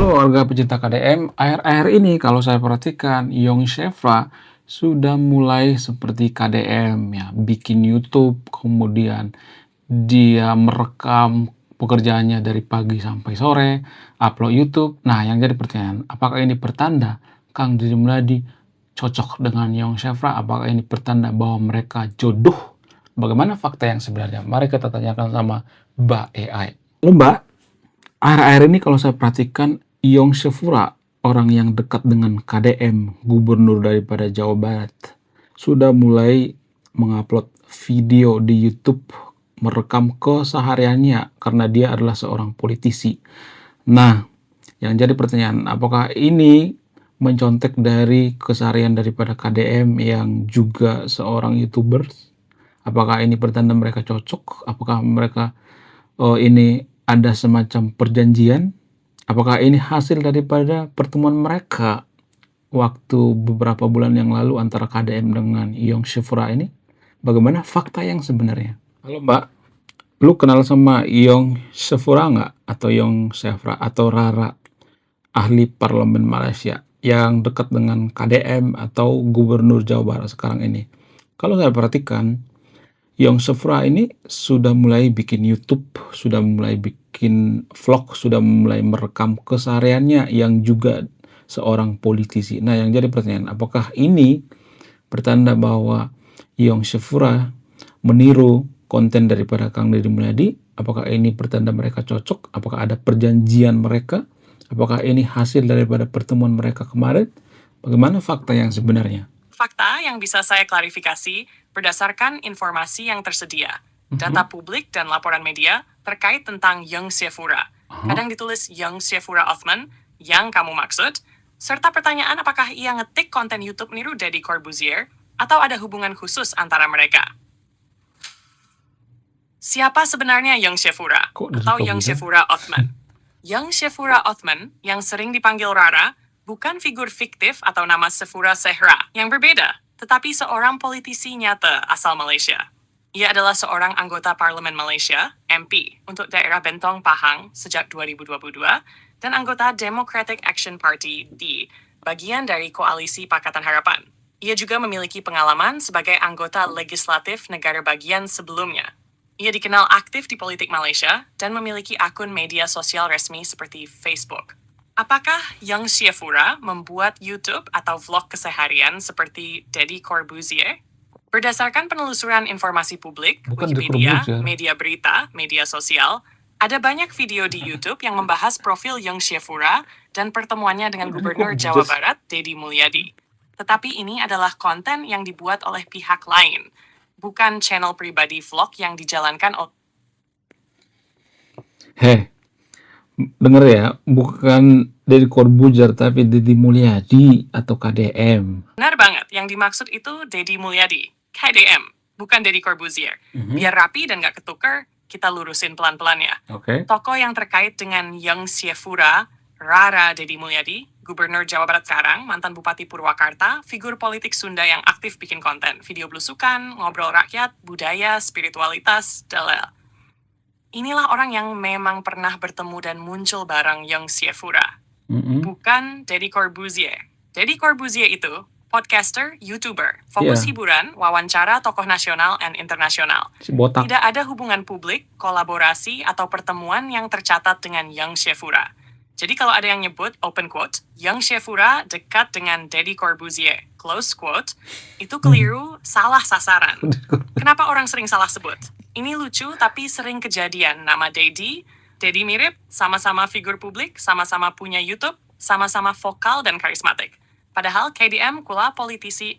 Halo warga pecinta KDM, akhir-akhir ini kalau saya perhatikan Yong Shefra sudah mulai seperti KDM ya, bikin YouTube, kemudian dia merekam pekerjaannya dari pagi sampai sore, upload YouTube. Nah, yang jadi pertanyaan, apakah ini pertanda Kang Deddy Mulyadi cocok dengan Yong Shefra? Apakah ini pertanda bahwa mereka jodoh? Bagaimana fakta yang sebenarnya? Mari kita tanyakan sama Mbak AI. Halo Mbak, akhir-akhir ini kalau saya perhatikan Yong Shefura, orang yang dekat dengan KDM, gubernur daripada Jawa Barat, sudah mulai mengupload video di YouTube merekam kesehariannya karena dia adalah seorang politisi. Nah, yang jadi pertanyaan, apakah ini mencontek dari keseharian daripada KDM yang juga seorang YouTuber? Apakah ini pertanda mereka cocok? Apakah mereka ini ada semacam perjanjian? Apakah ini hasil daripada pertemuan mereka waktu beberapa bulan yang lalu antara KDM dengan Yong Shefura ini? Bagaimana fakta yang sebenarnya? Halo Mbak, lu kenal sama Yong Shefura nggak? Atau Yong Shefra atau Rara, ahli parlemen Malaysia yang dekat dengan KDM atau gubernur Jawa Barat sekarang ini? Kalau saya perhatikan, Yong Shefra ini sudah mulai bikin YouTube, sudah mulai bikin vlog, sudah mulai merekam kesehariannya yang juga seorang politisi. Nah, yang jadi pertanyaan, apakah ini pertanda bahwa Yong Shefra meniru konten daripada Kang Deddy Mulyadi? Apakah ini pertanda mereka cocok? Apakah ada perjanjian mereka? Apakah ini hasil daripada pertemuan mereka kemarin? Bagaimana fakta yang sebenarnya? Fakta yang bisa saya klarifikasi berdasarkan informasi yang tersedia, data publik dan laporan media terkait tentang Yong Shefura. Kadang ditulis Yong Shefura Othman, yang kamu maksud, serta pertanyaan apakah ia ngetik konten YouTube niru Deddy Corbuzier atau ada hubungan khusus antara mereka. Siapa sebenarnya Yong Shefura atau Yong Shefura Othman? Yong Shefura Othman, yang sering dipanggil Rara, bukan figur fiktif atau nama Shefura Zehra yang berbeda, tetapi seorang politisi nyata asal Malaysia. Ia adalah seorang anggota Parlemen Malaysia, MP, untuk daerah Bentong Pahang sejak 2022, dan anggota Democratic Action Party di bagian dari Koalisi Pakatan Harapan. Ia juga memiliki pengalaman sebagai anggota legislatif negara bagian sebelumnya. Ia dikenal aktif di politik Malaysia dan memiliki akun media sosial resmi seperti Facebook. Apakah Yong Shefura membuat YouTube atau vlog keseharian seperti Deddy Corbuzier? Berdasarkan penelusuran informasi publik, Wikipedia, media berita, media sosial, ada banyak video di YouTube yang membahas profil Yong Shefura dan pertemuannya dengan Gubernur Jawa Barat, Deddy Mulyadi. Tetapi ini adalah konten yang dibuat oleh pihak lain, bukan channel pribadi vlog yang dijalankan oleh... Denger ya, bukan Deddy Corbuzier tapi Deddy Mulyadi atau KDM. Benar banget, yang dimaksud itu Deddy Mulyadi, KDM, bukan Deddy Corbuzier. Biar rapi dan gak ketuker, kita lurusin pelan-pelan ya. Tokoh yang terkait dengan Yong Shefura, Rara Deddy Mulyadi, Gubernur Jawa Barat sekarang, mantan Bupati Purwakarta, figur politik Sunda yang aktif bikin konten, video belusukan, ngobrol rakyat, budaya, spiritualitas, dalel. Inilah orang yang memang pernah bertemu dan muncul bareng Yong Shefura. Bukan Deddy Corbuzier. Deddy Corbuzier itu podcaster, YouTuber, fokus hiburan, wawancara tokoh nasional dan internasional. Tidak ada hubungan publik, kolaborasi, atau pertemuan yang tercatat dengan Yong Shefura. Jadi kalau ada yang nyebut, open quote, Yong Shefura dekat dengan Deddy Corbuzier, close quote, itu keliru, salah sasaran. Kenapa orang sering salah sebut? Ini lucu tapi sering kejadian. Nama Deddy mirip, sama-sama figur publik, sama-sama punya YouTube, sama-sama vokal dan karismatik. Padahal KDM kula politisi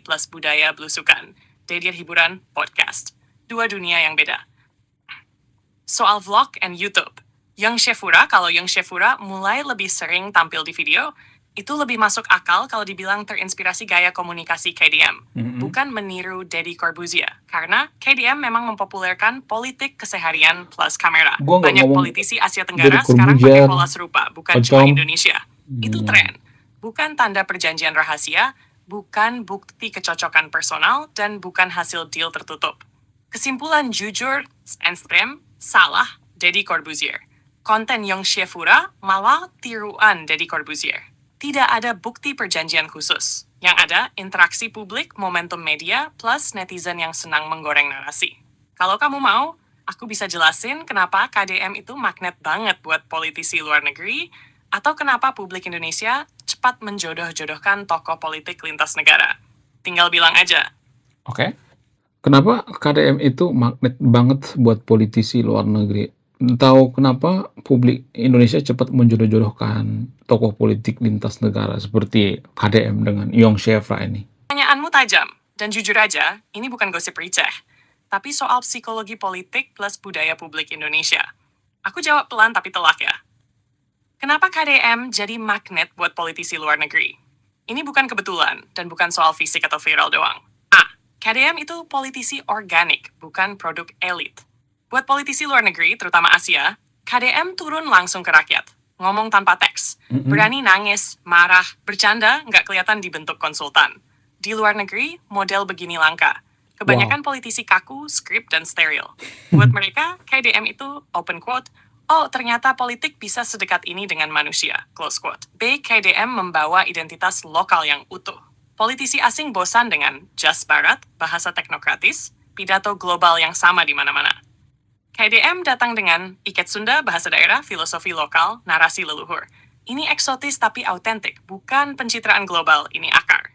plus budaya belusukan. Deddy hiburan, podcast. Dua dunia yang beda. Soal vlog and YouTube. Yong Shefura mulai lebih sering tampil di video, itu lebih masuk akal kalau dibilang terinspirasi gaya komunikasi KDM, bukan meniru Deddy Corbuzier. Karena KDM memang mempopulerkan politik keseharian plus kamera. Banyak politisi Asia Tenggara sekarang pakai pola serupa, bukan cuma Indonesia. Itu tren, bukan tanda perjanjian rahasia, bukan bukti kecocokan personal, dan bukan hasil deal tertutup. Kesimpulan jujur and salah, Deddy Corbuzier. konten Yong Shefura malah tiruan Deddy Corbuzier. Tidak ada bukti perjanjian khusus. Yang ada, interaksi publik, momentum media, plus netizen yang senang menggoreng narasi. Kalau kamu mau, aku bisa jelasin kenapa KDM itu magnet banget buat politisi luar negeri, atau kenapa publik Indonesia cepat menjodoh-jodohkan tokoh politik lintas negara. Tinggal bilang aja. Oke. Kenapa KDM itu magnet banget buat politisi luar negeri? Tahu kenapa publik Indonesia cepat menjodoh-jodohkan tokoh politik lintas negara seperti KDM dengan Yong Shefra ini? Pertanyaanmu tajam, dan jujur aja, ini bukan gosip receh, tapi soal psikologi politik plus budaya publik Indonesia. Aku jawab pelan tapi telak ya. Kenapa KDM jadi magnet buat politisi luar negeri? Ini bukan kebetulan, dan bukan soal fisik atau viral doang. KDM itu politisi organik, bukan produk elit. Buat politisi luar negeri, terutama Asia, KDM turun langsung ke rakyat. Ngomong tanpa teks. Berani nangis, marah, bercanda, nggak kelihatan dibentuk konsultan. Di luar negeri, model begini langka. Kebanyakan politisi kaku, skrip, dan steril. Buat mereka, KDM itu, open quote, oh ternyata politik bisa sedekat ini dengan manusia, close quote. B. KDM membawa identitas lokal yang utuh. Politisi asing bosan dengan jas barat, bahasa teknokratis, pidato global yang sama di mana-mana. KDM datang dengan iket Sunda, bahasa daerah, filosofi lokal, narasi leluhur. Ini eksotis tapi autentik, bukan pencitraan global, ini akar.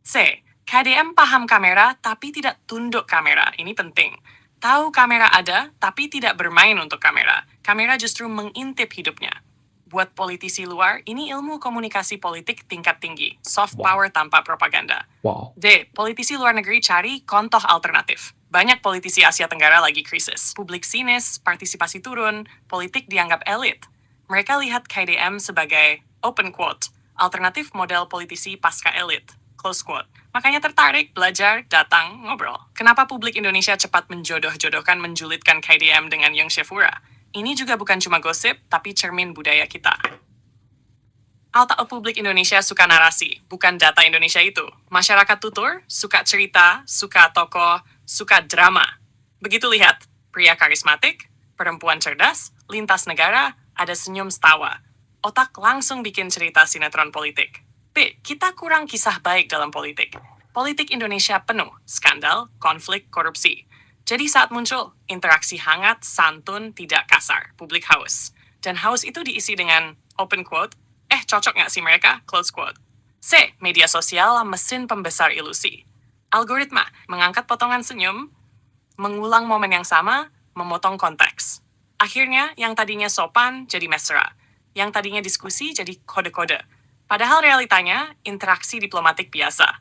C. KDM paham kamera tapi tidak tunduk kamera, ini penting. Tahu kamera ada tapi tidak bermain untuk kamera. Kamera justru mengintip hidupnya. Buat politisi luar, ini ilmu komunikasi politik tingkat tinggi. Soft power tanpa propaganda. D. Politisi luar negeri cari kontoh alternatif. Banyak politisi Asia Tenggara lagi krisis. Publik sinis, partisipasi turun, politik dianggap elit. Mereka lihat KDM sebagai, open quote, alternatif model politisi pasca elit, close quote. Makanya tertarik, belajar, datang, ngobrol. Kenapa publik Indonesia cepat menjodoh-jodohkan menjulitkan KDM dengan Yong Shefura? Ini juga bukan cuma gosip, tapi cermin budaya kita. Otak publik Indonesia suka narasi, bukan data Indonesia itu. Masyarakat tutur, suka cerita, suka tokoh, suka drama. Begitu lihat, pria karismatik, perempuan cerdas, lintas negara, ada senyum setawa. Otak langsung bikin cerita sinetron politik. B. Kita kurang kisah baik dalam politik. Politik Indonesia penuh, skandal, konflik, korupsi. Jadi saat muncul, interaksi hangat, santun, tidak kasar, publik haus. Dan haus itu diisi dengan, open quote, cocok nggak sih mereka, close quote. C. Media sosial, mesin pembesar ilusi. Algoritma, mengangkat potongan senyum, mengulang momen yang sama, memotong konteks. Akhirnya, yang tadinya sopan jadi mesra. Yang tadinya diskusi jadi kode-kode. Padahal realitanya, interaksi diplomatik biasa.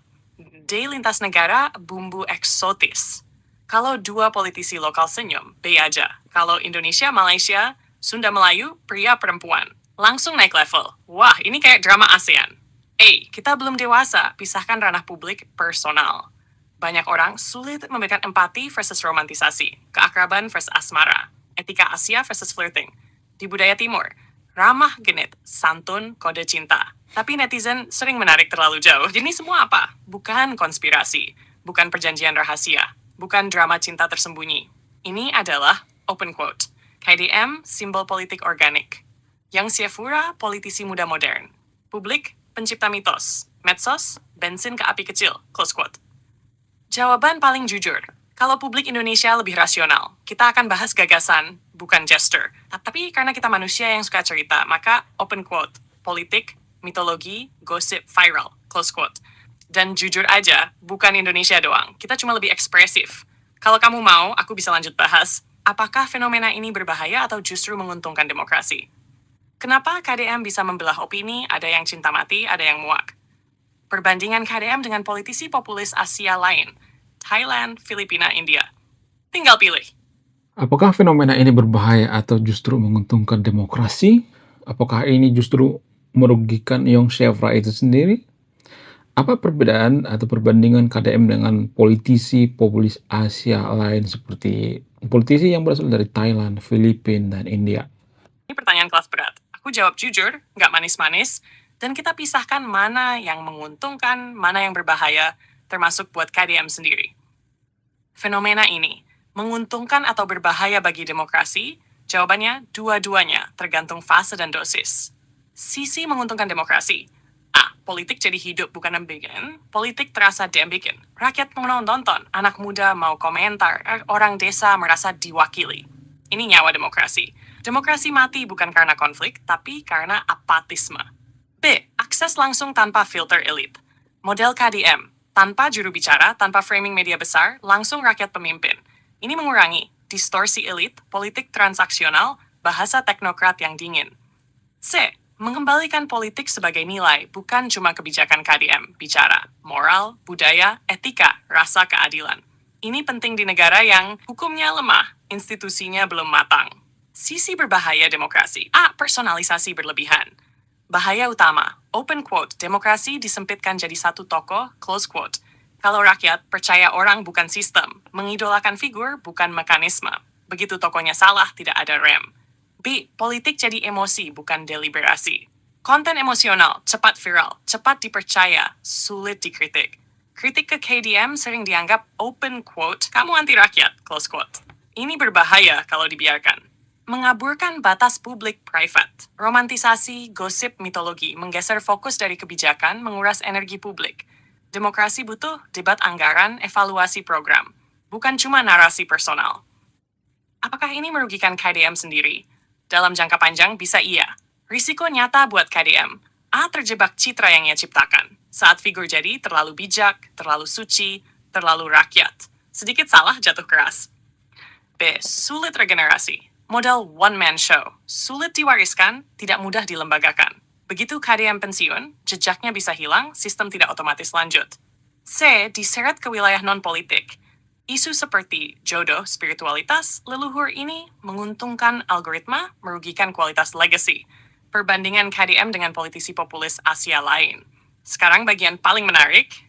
D. Lintas negara, bumbu eksotis. Kalau dua politisi lokal senyum, B aja. Kalau Indonesia, Malaysia, Sunda Melayu, pria perempuan. Langsung naik level. Wah, ini kayak drama ASEAN. A. Kita belum dewasa, pisahkan ranah publik personal. Banyak orang sulit memberikan empati versus romantisasi, keakraban versus asmara, etika Asia versus flirting. Di budaya timur, ramah genit, santun, kode cinta. Tapi netizen sering menarik terlalu jauh. Jadi semua apa? Bukan konspirasi, bukan perjanjian rahasia. Bukan drama cinta tersembunyi. Ini adalah, open quote, KDM, simbol politik organik. Yong Shefura, politisi muda modern. Publik, pencipta mitos. Medsos, bensin ke api kecil, close quote. Jawaban paling jujur, kalau publik Indonesia lebih rasional, kita akan bahas gagasan, bukan gesture. Tapi karena kita manusia yang suka cerita, maka, open quote, politik, mitologi, gosip, viral, close quote. Dan jujur aja, bukan Indonesia doang. Kita cuma lebih ekspresif. Kalau kamu mau, aku bisa lanjut bahas. Apakah fenomena ini berbahaya atau justru menguntungkan demokrasi? Kenapa KDM bisa membelah opini, ada yang cinta mati, ada yang muak? Perbandingan KDM dengan politisi populis Asia lain. Thailand, Filipina, India. Tinggal pilih. Apakah fenomena ini berbahaya atau justru menguntungkan demokrasi? Apakah ini justru merugikan Yong Shefra itu sendiri? Apa perbedaan atau perbandingan KDM dengan politisi populis Asia lain seperti politisi yang berasal dari Thailand, Filipina, dan India? Ini pertanyaan kelas berat. Aku jawab jujur, nggak manis-manis, dan kita pisahkan mana yang menguntungkan, mana yang berbahaya, termasuk buat KDM sendiri. Fenomena ini menguntungkan atau berbahaya bagi demokrasi, Jawabannya, dua-duanya, tergantung fase dan dosis. Sisi menguntungkan demokrasi. A. Politik jadi hidup bukan ambigen. Politik terasa diambigen. Rakyat mau nonton, anak muda mau komentar, orang desa merasa diwakili. Ini nyawa demokrasi. Demokrasi mati bukan karena konflik, tapi karena apatisme. B. Akses langsung tanpa filter elit. Model KDM. Tanpa juru bicara, tanpa framing media besar, langsung rakyat pemimpin. Ini mengurangi distorsi elit, politik transaksional, bahasa teknokrat yang dingin. C. Mengembalikan politik sebagai nilai, bukan cuma kebijakan KDM, bicara moral, budaya, etika, rasa keadilan. Ini penting di negara yang hukumnya lemah, institusinya belum matang. Sisi berbahaya demokrasi. A. Personalisasi berlebihan. Bahaya utama, open quote, demokrasi disempitkan jadi satu tokoh, close quote. Kalau rakyat percaya orang bukan sistem, mengidolakan figur bukan mekanisme. Begitu tokohnya salah, tidak ada rem. B. Politik jadi emosi bukan deliberasi. Konten emosional, cepat viral, cepat dipercaya, sulit dikritik. Kritik ke KDM sering dianggap open quote, kamu anti rakyat, close quote. Ini berbahaya kalau dibiarkan. Mengaburkan batas publik-private. Romantisasi, gosip, mitologi, menggeser fokus dari kebijakan, menguras energi publik. Demokrasi butuh debat anggaran, evaluasi program. Bukan cuma narasi personal. Apakah ini merugikan KDM sendiri? Dalam jangka panjang bisa iya. Risiko nyata buat KDM. A. Terjebak citra yang ia ciptakan. Saat figur jadi terlalu bijak, terlalu suci, terlalu rakyat. Sedikit salah jatuh keras. B. Sulit regenerasi. Model one-man show. Sulit diwariskan, tidak mudah dilembagakan. Begitu KDM pensiun, jejaknya bisa hilang, sistem tidak otomatis lanjut. C. Diseret ke wilayah non-politik. Isu seperti jodoh, spiritualitas, leluhur ini menguntungkan algoritma, merugikan kualitas legacy. Perbandingan KDM dengan politisi populis Asia lain. Sekarang bagian paling menarik,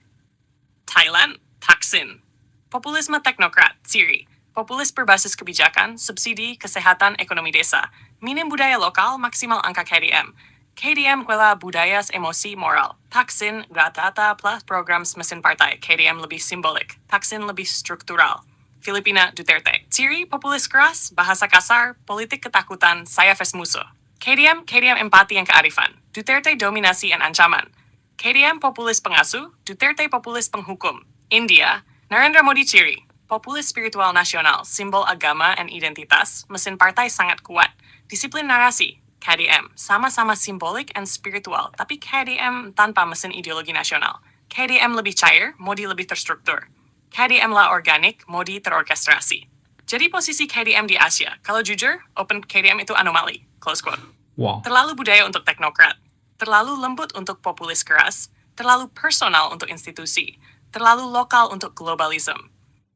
Thailand, Thaksin. Populisme teknokrat, Siri. Populis berbasis kebijakan, subsidi, kesehatan, ekonomi desa. Minim budaya lokal, maksimal angka KDM. KDM kuela budaya emosi moral. Thaksin data plus program mesin partai. KDM lebih simbolik. Thaksin lebih struktural. Filipina Duterte. Siri populis keras, bahasa kasar, politik ketakutan, saya face musuh. KDM empati yang kearifan. Duterte dominasi dan ancaman. KDM populis pengasuh, Duterte populis penghukum. India, Narendra Modi ciri. Populis spiritual nasional, simbol agama dan identitas, mesin partai sangat kuat. Disiplin narasi, KDM, sama-sama simbolik dan spiritual, tapi KDM tanpa mesin ideologi nasional. KDM lebih cair, Modi lebih terstruktur. KDM lah organik, Modi terorkestrasi. Jadi posisi KDM di Asia, kalau jujur, open KDM itu anomali, close quote. Wow. Terlalu budaya untuk teknokrat, terlalu lembut untuk populis keras, terlalu personal untuk institusi, terlalu lokal untuk globalisme.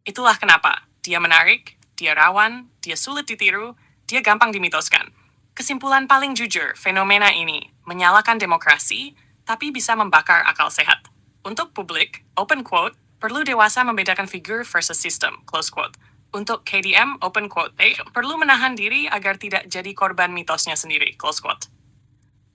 Itulah kenapa dia menarik, dia rawan, dia sulit ditiru, dia gampang dimitoskan. Kesimpulan paling jujur, fenomena ini menyalakan demokrasi, tapi bisa membakar akal sehat. Untuk publik, open quote, perlu dewasa membedakan figur versus sistem, close quote. Untuk KDM, open quote, perlu menahan diri agar tidak jadi korban mitosnya sendiri, close quote.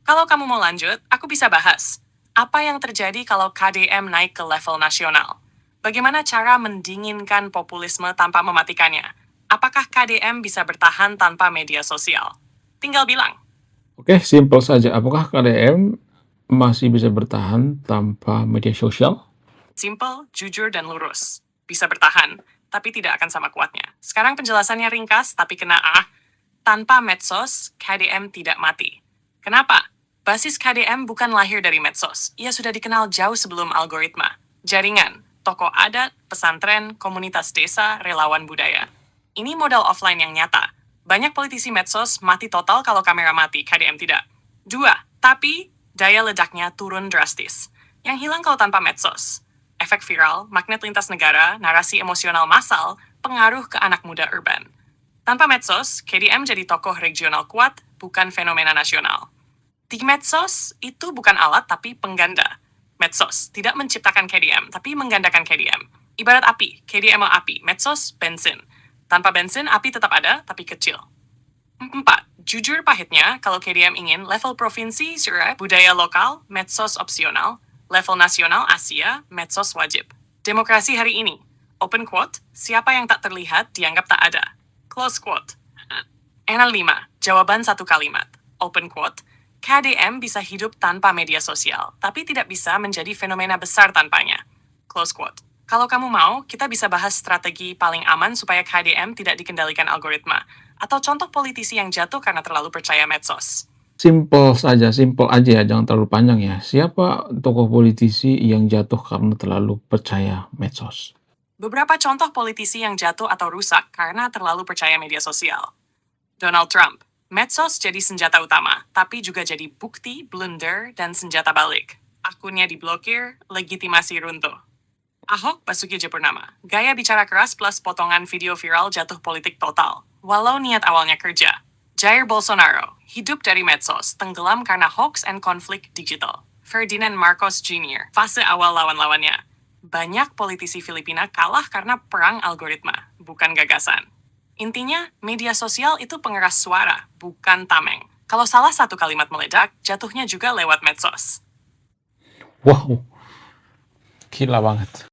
Kalau kamu mau lanjut, aku bisa bahas. Apa yang terjadi kalau KDM naik ke level nasional? Bagaimana cara mendinginkan populisme tanpa mematikannya? Apakah KDM bisa bertahan tanpa media sosial? Tinggal bilang. Oke, simpel saja. Apakah KDM masih bisa bertahan tanpa media sosial? Simpel, jujur, dan lurus. Bisa bertahan, tapi tidak akan sama kuatnya. Sekarang penjelasannya ringkas, tapi kena tanpa medsos, KDM tidak mati. Kenapa? Basis KDM bukan lahir dari medsos. Ia sudah dikenal jauh sebelum algoritma. Jaringan, tokoh adat, pesantren, komunitas desa, relawan budaya. Ini modal offline yang nyata. Banyak politisi medsos mati total kalau kamera mati, KDM tidak. 2. Tapi daya ledaknya turun drastis. Yang hilang kalau tanpa medsos. Efek viral, magnet lintas negara, narasi emosional massal, pengaruh ke anak muda urban. Tanpa medsos, KDM jadi tokoh regional kuat, bukan fenomena nasional. Di medsos, itu bukan alat tapi pengganda. Medsos tidak menciptakan KDM, tapi menggandakan KDM. Ibarat api, KDM api, medsos bensin. Tanpa bensin, api tetap ada, tapi kecil. 4. Jujur pahitnya, kalau KDM ingin level provinsi, surat, budaya lokal, medsos opsional, level nasional Asia, medsos wajib. Demokrasi hari ini, open quote, siapa yang tak terlihat dianggap tak ada. Close quote. Enan 5. Jawaban satu kalimat. Open quote. KDM bisa hidup tanpa media sosial, tapi tidak bisa menjadi fenomena besar tanpanya. Close quote. Kalau kamu mau, kita bisa bahas strategi paling aman supaya KDM tidak dikendalikan algoritma, atau contoh politisi yang jatuh karena terlalu percaya medsos. Simple aja ya, jangan terlalu panjang ya. Siapa tokoh politisi yang jatuh karena terlalu percaya medsos? Beberapa contoh politisi yang jatuh atau rusak karena terlalu percaya media sosial. Donald Trump. Medsos jadi senjata utama, tapi juga jadi bukti, blunder, dan senjata balik. Akunnya diblokir, legitimasi runtuh. Ahok Basuki Cepurnama. Gaya bicara keras plus potongan video viral jatuh politik total. Walau niat awalnya kerja. Jair Bolsonaro. Hidup dari medsos, tenggelam karena hoax and konflik digital. Ferdinand Marcos Jr. Fase awal lawan-lawannya. Banyak politisi Filipina kalah karena perang algoritma, bukan gagasan. Intinya, media sosial itu pengeras suara, bukan tameng. Kalau salah satu kalimat meledak, jatuhnya juga lewat medsos. Wow, gila banget.